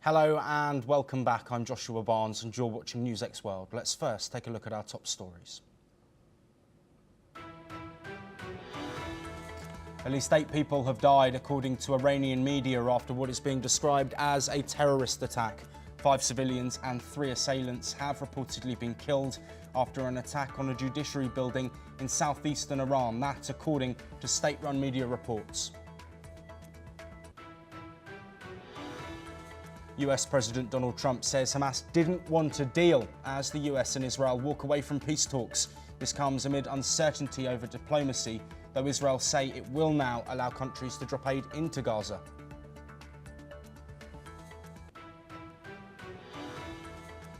Hello and welcome back. I'm Joshua Barnes and you're watching NewsX World. Let's first take a look at our top stories. At least 8 people have died, according to Iranian media, after what is being described as a terrorist attack. 5 civilians and 3 assailants have reportedly been killed after an attack on a judiciary building in southeastern Iran. That, according to state-run media reports. US President Donald Trump says Hamas didn't want a deal as the US and Israel walk away from peace talks. This comes amid uncertainty over diplomacy, though Israel say it will now allow countries to drop aid into Gaza.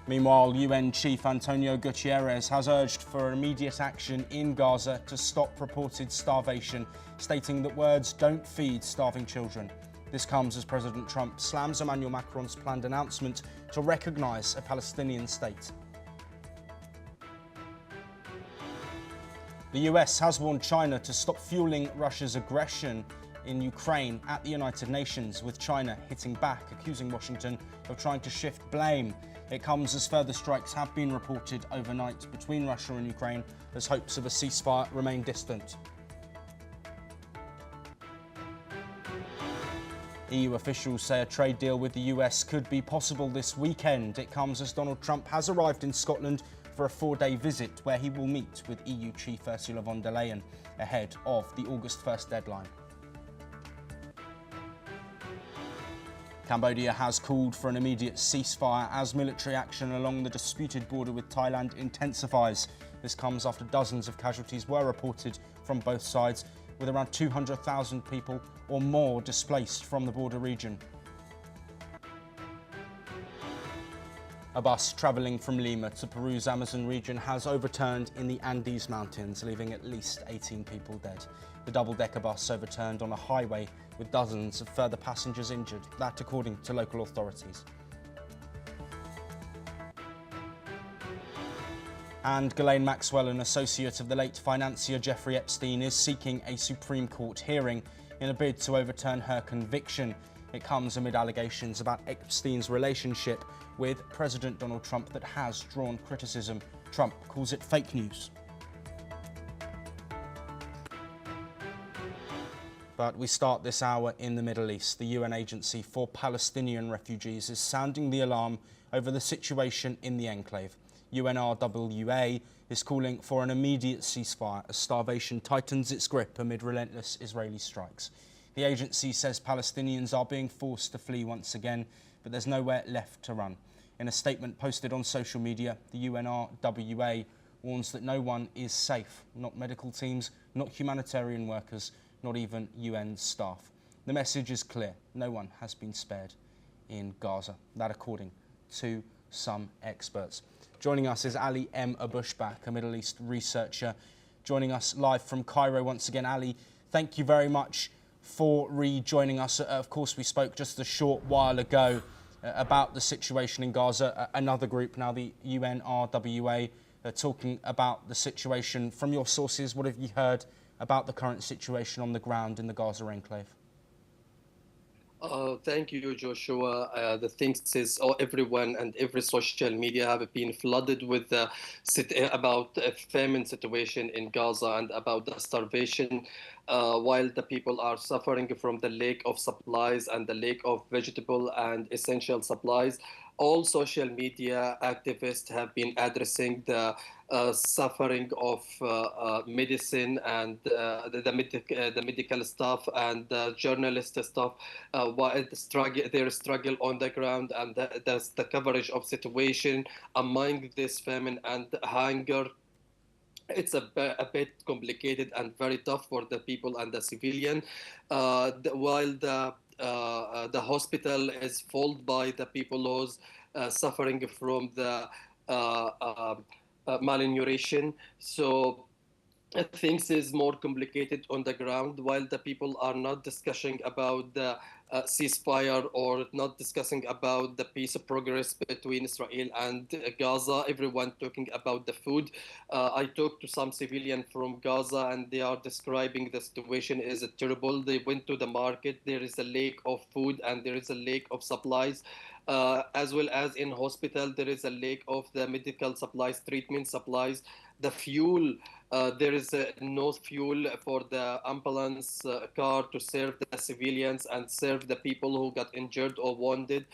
Meanwhile, UN Chief Antonio Guterres has urged for immediate action in Gaza to stop reported starvation, stating that words don't feed starving children. This comes as President Trump slams Emmanuel Macron's planned announcement to recognise a Palestinian state. The US has warned China to stop fueling Russia's aggression in Ukraine at the United Nations, with China hitting back, accusing Washington of trying to shift blame. It comes as further strikes have been reported overnight between Russia and Ukraine as hopes of a ceasefire remain distant. EU officials say a trade deal with the US could be possible this weekend. It comes as Donald Trump has arrived in Scotland for a 4-day visit where he will meet with EU Chief Ursula von der Leyen ahead of the August 1st deadline. Cambodia has called for an immediate ceasefire as military action along the disputed border with Thailand intensifies. This comes after dozens of casualties were reported from both sides, with around 200,000 people or more displaced from the border region. A bus travelling from Lima to Peru's Amazon region has overturned in the Andes Mountains, leaving at least 18 people dead. The double-decker bus overturned on a highway with dozens of further passengers injured, that according to local authorities. And Ghislaine Maxwell, an associate of the late financier Jeffrey Epstein, is seeking a Supreme Court hearing in a bid to overturn her conviction. It comes amid allegations about Epstein's relationship with President Donald Trump that has drawn criticism. Trump calls it fake news. But we start this hour in the Middle East. The UN Agency for Palestinian Refugees is sounding the alarm over the situation in the enclave. UNRWA is calling for an immediate ceasefire as starvation tightens its grip amid relentless Israeli strikes. The agency says Palestinians are being forced to flee once again, but there's nowhere left to run. In a statement posted on social media, the UNRWA warns that no one is safe, not medical teams, not humanitarian workers, not even UN staff. The message is clear: no one has been spared in Gaza. That according to some experts. Joining us is Ali M. Abushbak, a Middle East researcher, joining us live from Cairo once again. Ali, thank you very much for rejoining us. Of course, we spoke just a short while ago about the situation in Gaza. Another group now, the UNRWA, talking about the situation. From your sources, what have you heard about the current situation on the ground in the Gaza enclave? Thank you, Joshua. The things is everyone and every social media have been flooded with about the famine situation in Gaza and about the starvation, while the people are suffering from the lack of supplies and the lack of vegetable and essential supplies. All social media activists have been addressing the suffering of medicine and the medical staff and the journalist staff, their struggle on the ground, and the coverage of situation among this famine and hunger. It's a bit complicated and very tough for the people and the civilian, while the hospital is full by the people who's suffering from the malnutrition. So things is more complicated on the ground. While the people are not discussing about the ceasefire or not discussing about the peace progress between Israel and Gaza, everyone talking about the food. I talked to some civilian from Gaza, and they are describing the situation is terrible. They went to the market, there is a lack of food and there is a lack of supplies. As well as in hospital, there is a lack of the medical supplies, treatment supplies, the fuel. There is no fuel for the ambulance car to serve the civilians and serve the people who got injured or wounded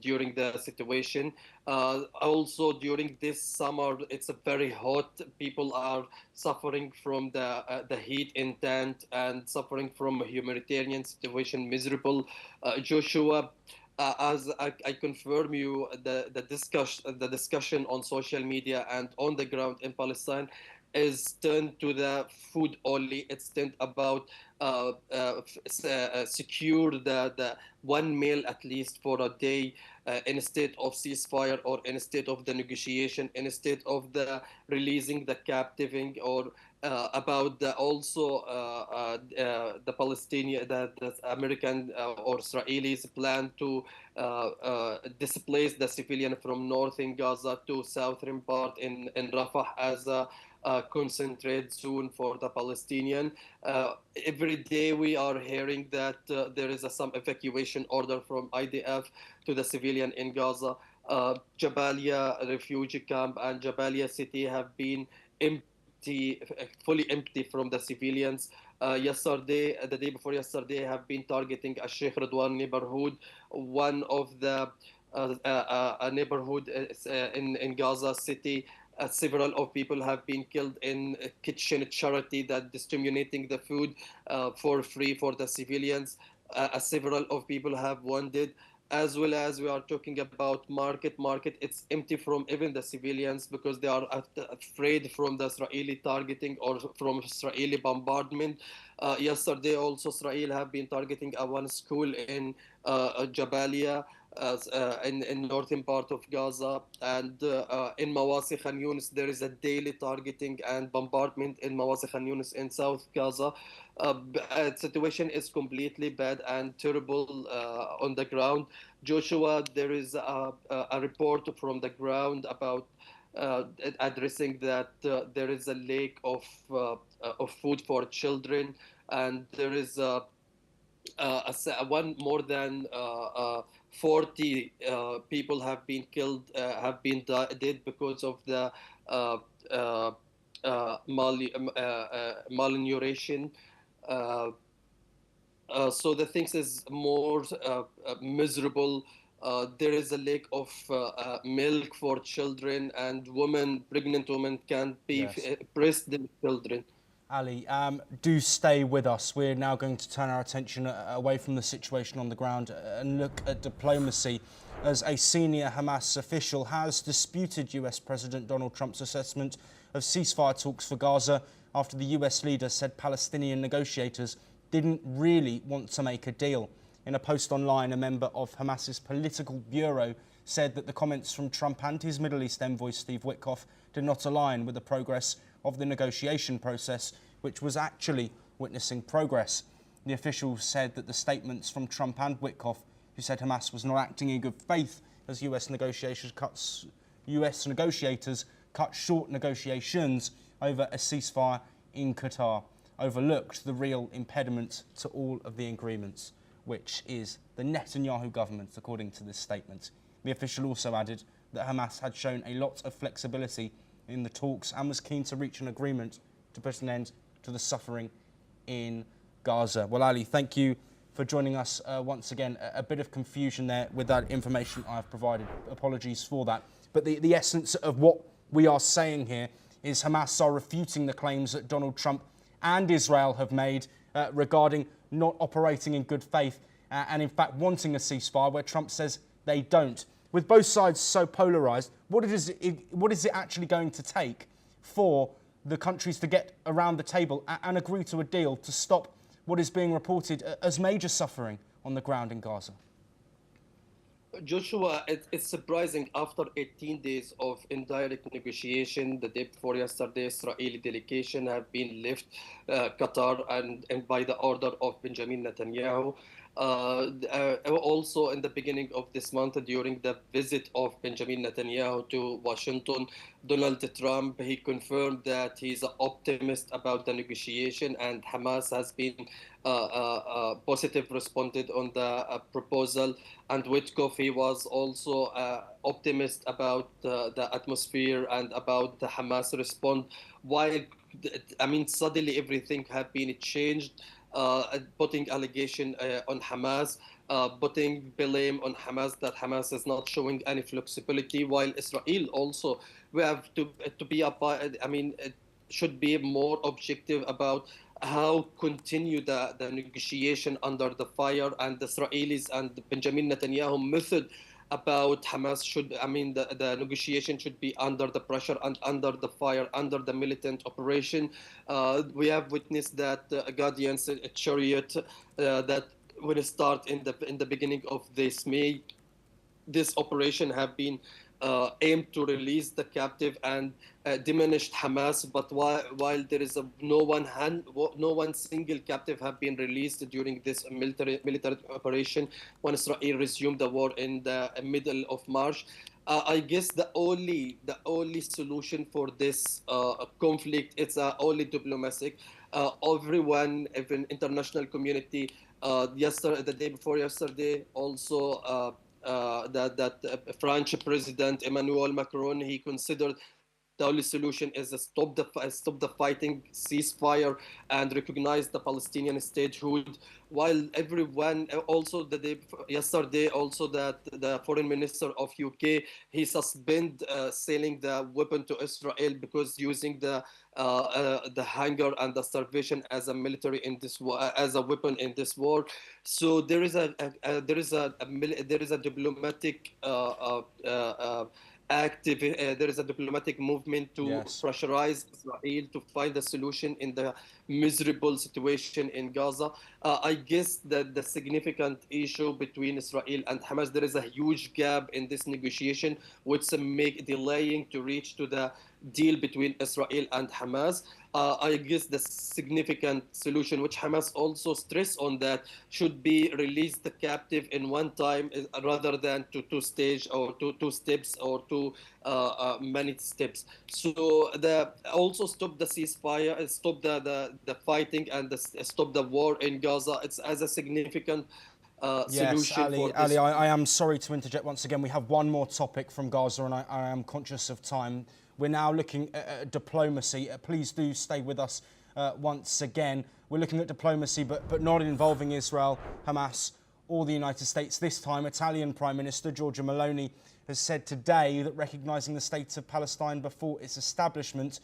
during the situation. Also, during this summer, it's a very hot. People are suffering from the heat in tent and suffering from a humanitarian situation, miserable. Joshua, as I confirm you, the discussion on social media and on the ground in Palestine is turned to the food only. It's turned about secure the one meal at least for a day, instead of ceasefire or instead of the negotiation, instead of the releasing the captiving, or about the also the Palestinian, the American or Israelis plan to displace the civilian from northern Gaza to southern part in Rafah as a concentrate zone for the Palestinian. Every day we are hearing that there is some evacuation order from IDF to the civilian in Gaza. Jabalia refugee camp and Jabalia city have been empty, fully empty from the civilians. Yesterday, the day before yesterday, have been targeting a Sheikh Radwan neighborhood, one of the a neighborhood in Gaza city. Several of people have been killed in a kitchen charity that disseminating the food for free for the civilians. Several of people have wounded. As well as we are talking about market, it's empty from even the civilians because they are afraid from the Israeli targeting or from Israeli bombardment. Yesterday also Israel have been targeting one school in Jabalia, in northern part of Gaza, and in Mawasi Khan Yunis there is a daily targeting and bombardment in Mawasi Khan Yunis in South Gaza. Situation is completely bad and terrible on the ground. Joshua, there is a report from the ground about addressing that there is a lack of food for children, and there is one more than 40 people have been killed, have been dead because of the uh, uh, malnutrition. Uh, so the things is more miserable. There is a lack of milk for children, and pregnant women can't be Yes. breast their children. Ali, do stay with us. We're now going to turn our attention away from the situation on the ground and look at diplomacy, as a senior Hamas official has disputed US President Donald Trump's assessment of ceasefire talks for Gaza after the US leader said Palestinian negotiators didn't really want to make a deal. In a post online, a member of Hamas's political bureau said that the comments from Trump and his Middle East envoy Steve Witkoff did not align with the progress of the negotiation process, which was actually witnessing progress. The official said that the statements from Trump and Witkoff, who said Hamas was not acting in good faith as US negotiators cut short negotiations over a ceasefire in Qatar, overlooked the real impediment to all of the agreements, which is the Netanyahu government, according to this statement. The official also added that Hamas had shown a lot of flexibility in the talks and was keen to reach an agreement to put an end to the suffering in Gaza. Well, Ali, thank you for joining us once again. A bit of confusion there with that information I've provided. Apologies for that. But the essence of what we are saying here is Hamas are refuting the claims that Donald Trump and Israel have made regarding not operating in good faith and in fact wanting a ceasefire, where Trump says they don't. With both sides so polarised, what is it actually going to take for the countries to get around the table and agree to a deal to stop what is being reported as major suffering on the ground in Gaza? Joshua, it's surprising after 18 days of indirect negotiation, the day before yesterday, Israeli delegation have been left Qatar and by the order of Benjamin Netanyahu. Also, in the beginning of this month, during the visit of Benjamin Netanyahu to Washington, Donald Trump, he confirmed that he's an optimist about the negotiation, and Hamas has been positive responded on the proposal. And Witkoff, he was also optimist about the atmosphere and about the Hamas response. While, I mean, suddenly everything have been changed, putting allegation on Hamas, putting blame on Hamas that Hamas is not showing any flexibility, while Israel also, we have to be up. I mean, it should be more objective about how continue the negotiation under the fire, and the Israelis and Benjamin Netanyahu method about Hamas should, I mean, the negotiation should be under the pressure and under the fire, under the militant operation. We have witnessed that Guardian's chariot that will start in the beginning of this May. This operation have been aimed to release the captive and diminished Hamas. But while there is no one single captive have been released during this military operation when Israel resumed the war in the middle of March. I guess the only solution for this conflict, it's only diplomatic. Everyone, even international community, the day before yesterday, also that French President Emmanuel Macron, he considered the only solution is to stop the fighting, ceasefire, and recognize the Palestinian statehood. While everyone, also yesterday, also that the foreign minister of UK, he suspended selling the weapon to Israel because using the hunger and the starvation as a military in this war, as a weapon in this war. So there is a diplomatic there is a diplomatic movement to Yes. pressurize Israel to find a solution in the miserable situation in Gaza. I guess that the significant issue between Israel and Hamas, there is a huge gap in this negotiation, which make delaying to reach to the deal between Israel and Hamas. I guess the significant solution, which Hamas also stress on, that should be release the captive in one time rather than two stage or two steps or many steps. So also stop the ceasefire, stop the fighting, and stop the war in Gaza. It's as a significant Yes, solution for Ali, this. I am sorry to interject once again. We have one more topic from Gaza, and I am conscious of time. We're now looking at diplomacy. Please do stay with us once again. We're looking at diplomacy, but not involving Israel, Hamas, or the United States. This time, Italian Prime Minister Giorgia Meloni has said today that recognising the state of Palestine before its establishment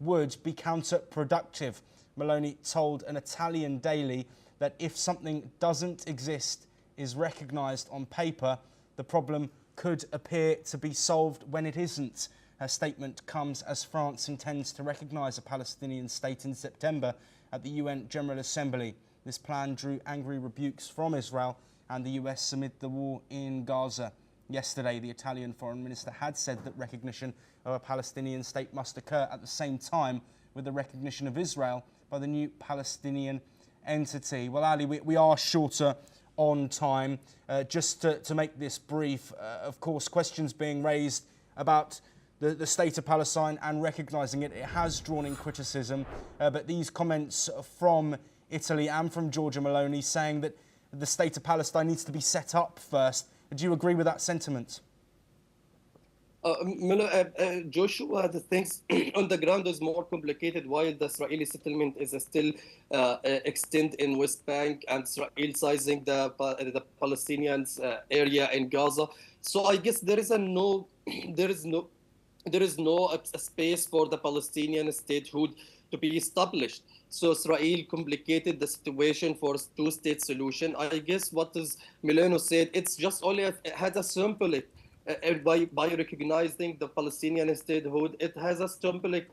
would be counterproductive. Meloni told an Italian daily that if something doesn't exist, is recognised on paper, the problem could appear to be solved when it isn't. Her statement comes as France intends to recognise a Palestinian state in September at the UN General Assembly. This plan drew angry rebukes from Israel and the US amid the war in Gaza. Yesterday, the Italian foreign minister had said that recognition of a Palestinian state must occur at the same time with the recognition of Israel by the new Palestinian entity. Well, Ali, we are shorter on time. Just to make this brief, of course, questions being raised about the state of Palestine and recognising it. It has drawn in criticism, but these comments from Italy and from Giorgia Meloni saying that the state of Palestine needs to be set up first. Do you agree with that sentiment? Joshua, the things on the ground is more complicated. While the Israeli settlement is still extend in West Bank, and Israel sizing the Palestinians area in Gaza. So I guess there is no space for the Palestinian statehood to be established. So Israel complicated the situation for two-state solution. I guess what is Milano said, it's just only had a symbolic. By recognizing the Palestinian statehood, it has a symbolic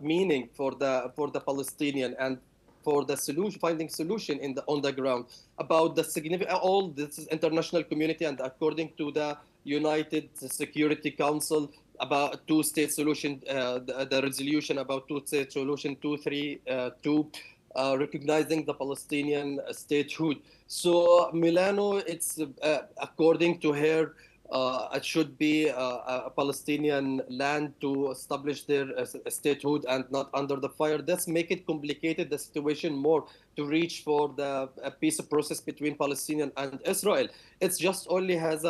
meaning for the Palestinian, and for the solution, finding solution on the ground about the significant all this international community, and according to the United Security Council about two-state solution, the resolution about two-state solution 232. Recognizing the Palestinian statehood. So Milano, it's according to her, it should be a Palestinian land to establish their statehood and not under the fire. That's make it complicated the situation more to reach for the peace process between Palestinian and Israel. It's just only has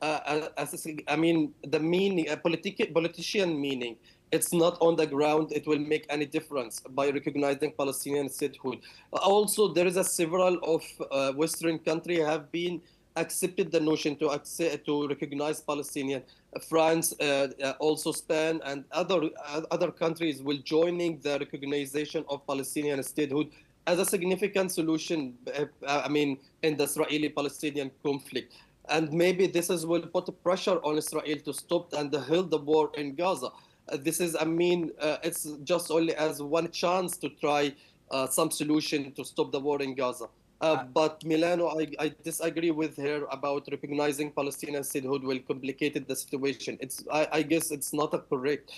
I mean the meaning, a politician meaning. It's not on the ground. It will make any difference by recognizing Palestinian statehood. Also, there is a several of Western countries have been accepted the notion to recognize Palestinian. France, also Spain, and other countries will joining the recognition of Palestinian statehood as a significant solution. I mean, in the Israeli-Palestinian conflict. And maybe will put pressure on Israel to stop and halt the war in Gaza. This is, I mean, it's just only as one chance to try some solution to stop the war in Gaza. But Milano, I disagree with her about recognizing Palestinian statehood will complicate the situation. I guess it's not correct.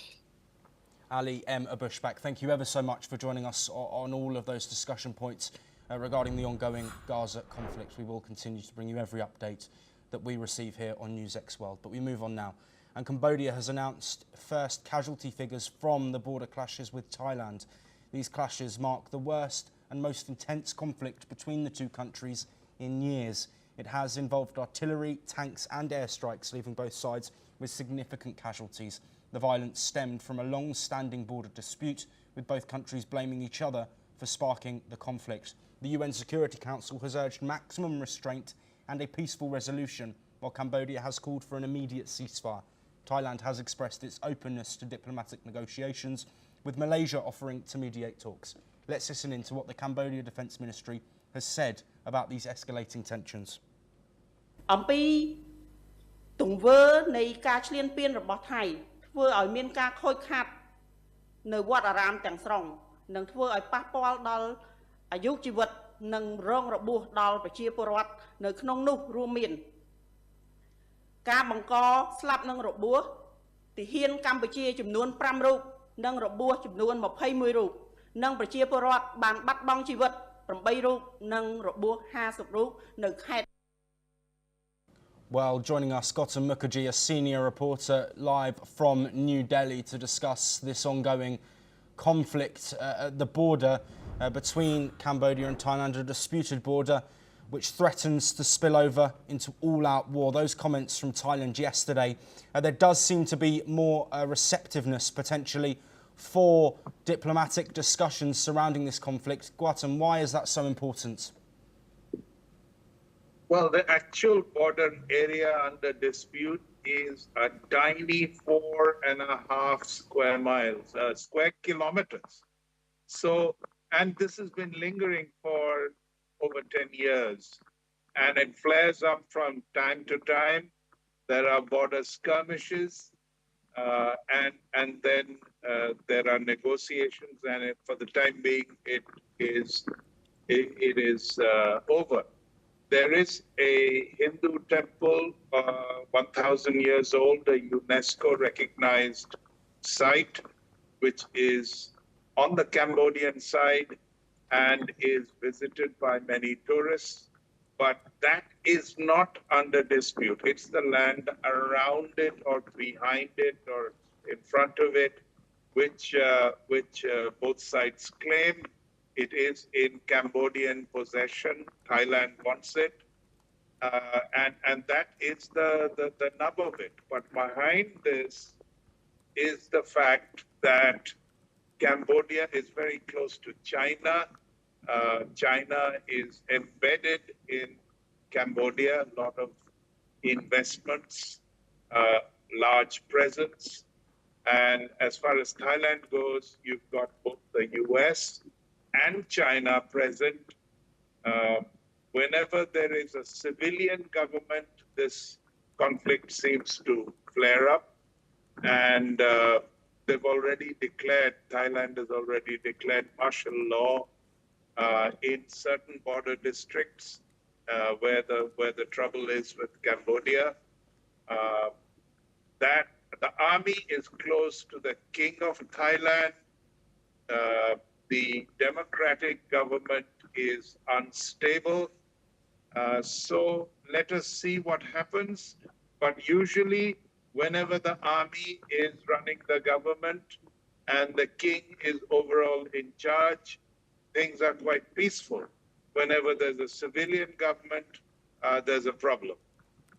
Ali M. Abushbak, thank you ever so much for joining us on all of those discussion points regarding the ongoing Gaza conflict. We will continue to bring you every update that we receive here on NewsX World. But we move on now. And Cambodia has announced first casualty figures from the border clashes with Thailand. These clashes mark the worst and most intense conflict between the two countries in years. It has involved artillery, tanks and airstrikes, leaving both sides with significant casualties. The violence stemmed from a long-standing border dispute, with both countries blaming each other for sparking the conflict. The UN Security Council has urged maximum restraint and a peaceful resolution, while Cambodia has called for an immediate ceasefire. Thailand has expressed its openness to diplomatic negotiations, with Malaysia offering to mediate talks. Let's listen in to what the Cambodia Defence Ministry has said about these escalating tensions. អំពីទង្វើនៃការឈ្លានពានរបស់ថៃធ្វើឲ្យមានការខូចខាតនៅវត្តអារាមទាំងស្រុងនិងធ្វើឲ្យប៉ះពាល់ដល់អាយុជីវិតនិងរងរបួសដល់ប្រជាពលរដ្ឋនៅក្នុងនោះរួមមានការបង្កស្លាប់និងរបួសទាហានកម្ពុជាចំនួន5រូបនិងរបួសចំនួន21រូបនិងប្រជាពលរដ្ឋបានបាត់បង់ជីវិត8រូបនិងរបួស50រូបនៅខេត្ត Well, joining us, Gautam Mukherjee, a senior reporter live from New Delhi to discuss this ongoing conflict at the border between Cambodia and Thailand, a disputed border which threatens to spill over into all-out war. Those comments from Thailand yesterday, there does seem to be more receptiveness potentially for diplomatic discussions surrounding this conflict. Gautam, why is that so important? Well, the actual border area under dispute is a tiny 4.5 square miles, square kilometers. So, and this has been lingering for over 10 years. And it flares up from time to time. There are border skirmishes, and then there are negotiations, and for the time being, it is over. There is a Hindu temple, 1,000 years old, a UNESCO-recognized site, which is on the Cambodian side and is visited by many tourists. But that is not under dispute. It's the land around it or behind it or in front of it, which both sides claim. It is in Cambodian possession. Thailand wants it. And that is the nub of it. But behind this is the fact that Cambodia is very close to China. China is embedded in Cambodia, a lot of investments, large presence. And as far as Thailand goes, you've got both the US and China present. Whenever there is a civilian government, this conflict seems to flare up. And they've already declared, Thailand has already declared martial law in certain border districts where the trouble is with Cambodia. That the army is close to the king of Thailand. The democratic government is unstable. So let us see what happens. But usually, whenever the army is running the government and the king is overall in charge, things are quite peaceful. Whenever there's a civilian government, there's a problem.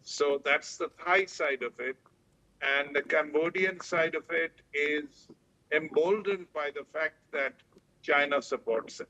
So that's the Thai side of it. And the Cambodian side of it is emboldened by the fact that China supports it.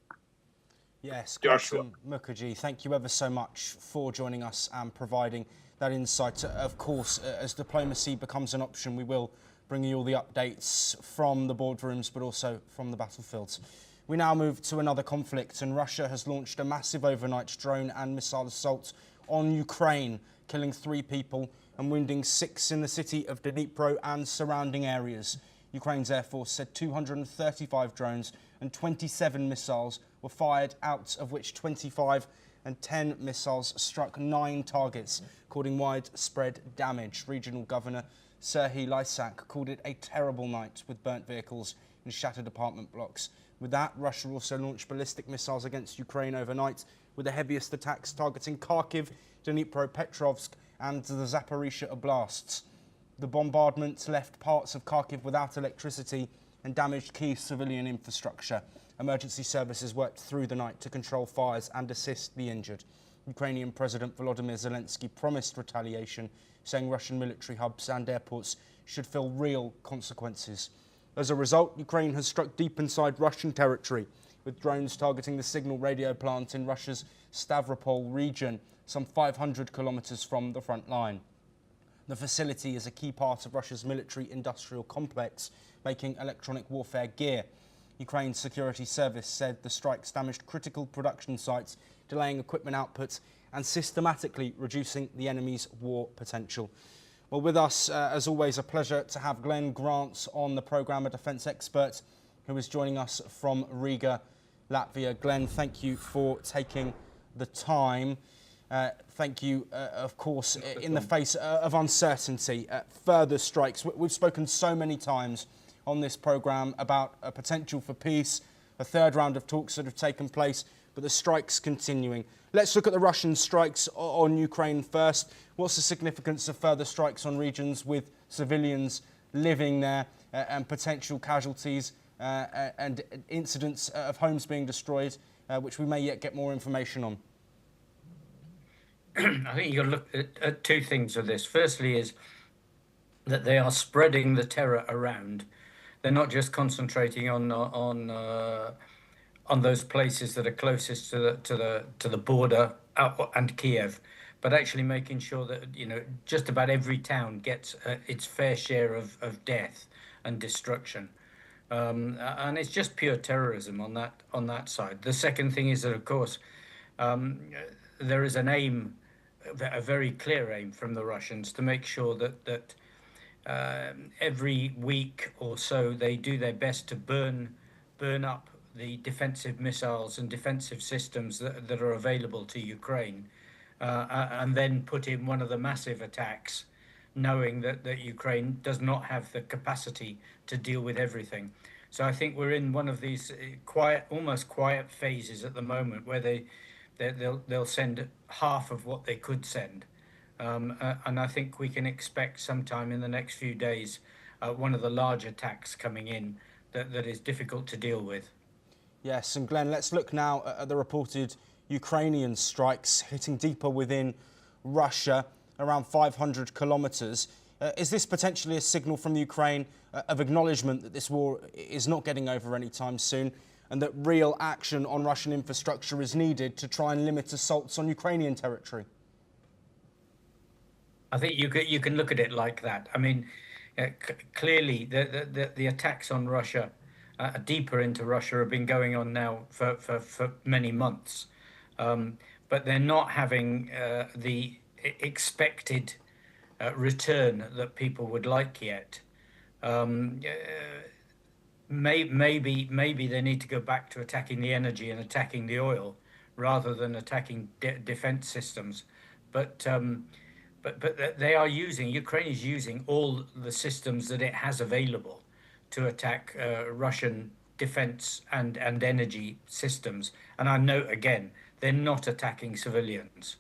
Yes, Joshua. Gautam Mukherjee, thank you ever so much for joining us and providing that insight. Of course, as diplomacy becomes an option, we will bring you all the updates from the boardrooms, but also from the battlefields. We now move to another conflict, and Russia has launched a massive overnight drone and missile assault on Ukraine, killing 3 people and wounding 6 in the city of Dnipro and surrounding areas. Ukraine's Air Force said 235 drones and 27 missiles were fired, out of which 25 and 10 missiles struck 9 targets, causing widespread damage. Regional Governor Serhiy Lysak called it a terrible night with burnt vehicles and shattered apartment blocks. With that, Russia also launched ballistic missiles against Ukraine overnight, with the heaviest attacks targeting Kharkiv, Dnipropetrovsk and the Zaporizhzhia oblasts. The bombardment left parts of Kharkiv without electricity and damaged key civilian infrastructure. Emergency services worked through the night to control fires and assist the injured. Ukrainian President Volodymyr Zelensky promised retaliation, saying Russian military hubs and airports should feel real consequences. As a result, Ukraine has struck deep inside Russian territory, with drones targeting the signal radio plant in Russia's Stavropol region, some 500 kilometers from the front line. The facility is a key part of Russia's military-industrial complex, making electronic warfare gear. Ukraine's security service said the strikes damaged critical production sites, delaying equipment output and systematically reducing the enemy's war potential. Well, with us, as always, a pleasure to have Glenn Grant on the programme, a defence expert who is joining us from Riga, Latvia. Glenn, thank you for taking the time. Thank you, of course, in the face of uncertainty, further strikes. We've spoken so many times on this programme about a potential for peace, a third round of talks that have taken place, but the strikes continuing. Let's look at the Russian strikes on Ukraine first. What's the significance of further strikes on regions with civilians living there and potential casualties and incidents of homes being destroyed, which we may yet get more information on? I think you've got to look at 2 things of this. Firstly is that they are spreading the terror around. They're not just concentrating on those places that are closest to the border and Kiev, but actually making sure that just about every town gets its fair share of death and destruction, and it's just pure terrorism on that side. The second thing is that, of course, there is an aim, a very clear aim from the Russians to make sure that every week or so they do their best to burn up the defensive missiles and defensive systems that are available to Ukraine, and then put in one of the massive attacks, knowing that Ukraine does not have the capacity to deal with everything. So I think we're in one of these almost quiet phases at the moment where they'll send half of what they could send. And I think we can expect sometime in the next few days one of the large attacks coming in that is difficult to deal with. Yes, and Glenn, let's look now at the reported Ukrainian strikes hitting deeper within Russia, around 500 kilometres. Is this potentially a signal from Ukraine of acknowledgement that this war is not getting over anytime soon, and that real action on Russian infrastructure is needed to try and limit assaults on Ukrainian territory? I think you can look at it like that. I mean, clearly the attacks on Russia, deeper into Russia, have been going on now for many months, but they're not having the expected return that people would like yet. maybe they need to go back to attacking the energy and attacking the oil rather than attacking defense systems. But they are using, Ukraine is using all the systems that it has available to attack Russian defense and energy systems. And I note again, they're not attacking civilians.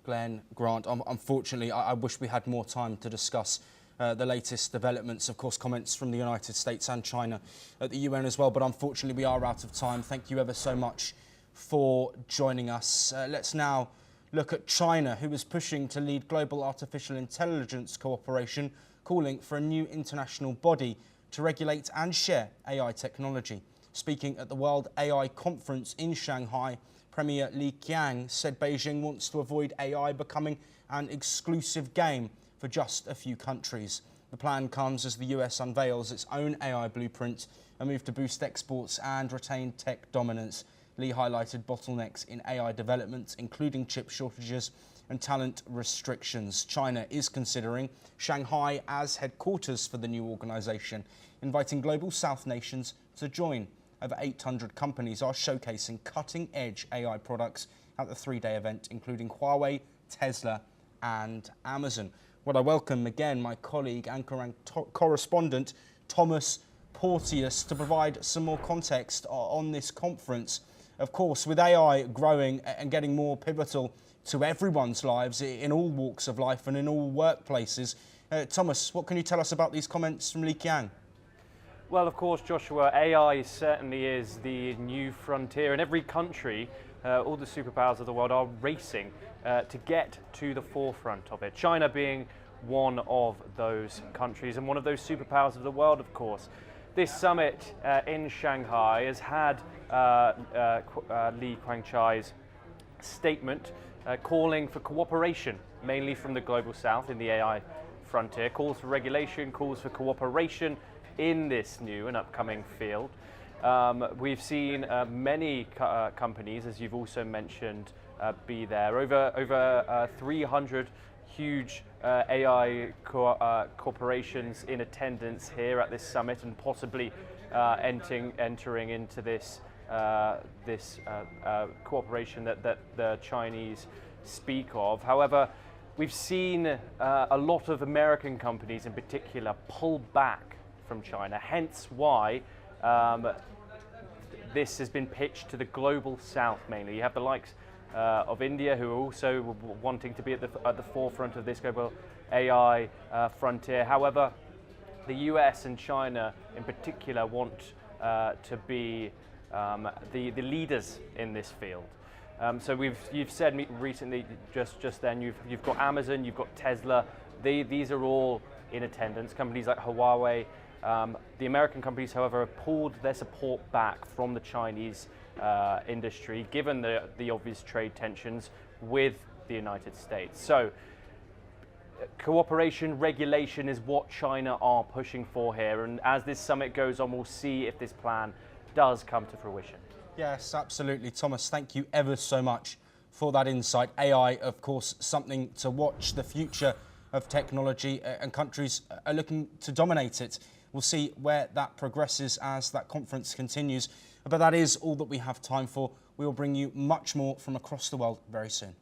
Glenn, Grant, unfortunately, I wish we had more time to discuss the latest developments, of course, comments from the United States and China at the UN as well. But unfortunately, we are out of time. Thank you ever so much for joining us. Let's now look at China, who is pushing to lead global artificial intelligence cooperation, calling for a new international body to regulate and share AI technology. Speaking at the World AI Conference in Shanghai, Premier Li Qiang said Beijing wants to avoid AI becoming an exclusive game for just a few countries. The plan comes as the US unveils its own AI blueprint, a move to boost exports and retain tech dominance. Li highlighted bottlenecks in AI development, including chip shortages and talent restrictions. China is considering Shanghai as headquarters for the new organisation, inviting Global South nations to join. Over 800 companies are showcasing cutting-edge AI products at the three-day event, including Huawei, Tesla and Amazon. Well, I welcome again my colleague, anchor and correspondent Thomas Porteous to provide some more context on this conference. Of course, with AI growing and getting more pivotal to everyone's lives in all walks of life and in all workplaces. Thomas, what can you tell us about these comments from Li Qiang? Well, of course, Joshua, AI certainly is the new frontier. In every country, all the superpowers of the world are racing to get to the forefront of it. China being one of those countries and one of those superpowers of the world, of course. This summit in Shanghai has had Li Qiang's statement calling for cooperation, mainly from the Global South in the AI frontier, calls for regulation, calls for cooperation in this new and upcoming field. We've seen many companies, as you've also mentioned, be there. Over 300 huge AI corporations in attendance here at this summit, and possibly entering into this cooperation that the Chinese speak of. However, we've seen a lot of American companies in particular pull back from China, hence why this has been pitched to the Global South mainly. You have the likes of India, who are also wanting to be at the forefront of this global AI frontier. However, the US and China in particular want to be the leaders in this field. So you've said recently, just then, you've got Amazon, you've got Tesla. These are all in attendance. Companies like Huawei. The American companies, however, have pulled their support back from the Chinese industry, given the obvious trade tensions with the United States. So cooperation, regulation is what China are pushing for here. And as this summit goes on, we'll see if this plan does come to fruition. Yes, absolutely. Thomas, thank you ever so much for that insight. AI, of course, something to watch, the future of technology, and countries are looking to dominate it. We'll see where that progresses as that conference continues. But that is all that we have time for. We will bring you much more from across the world very soon.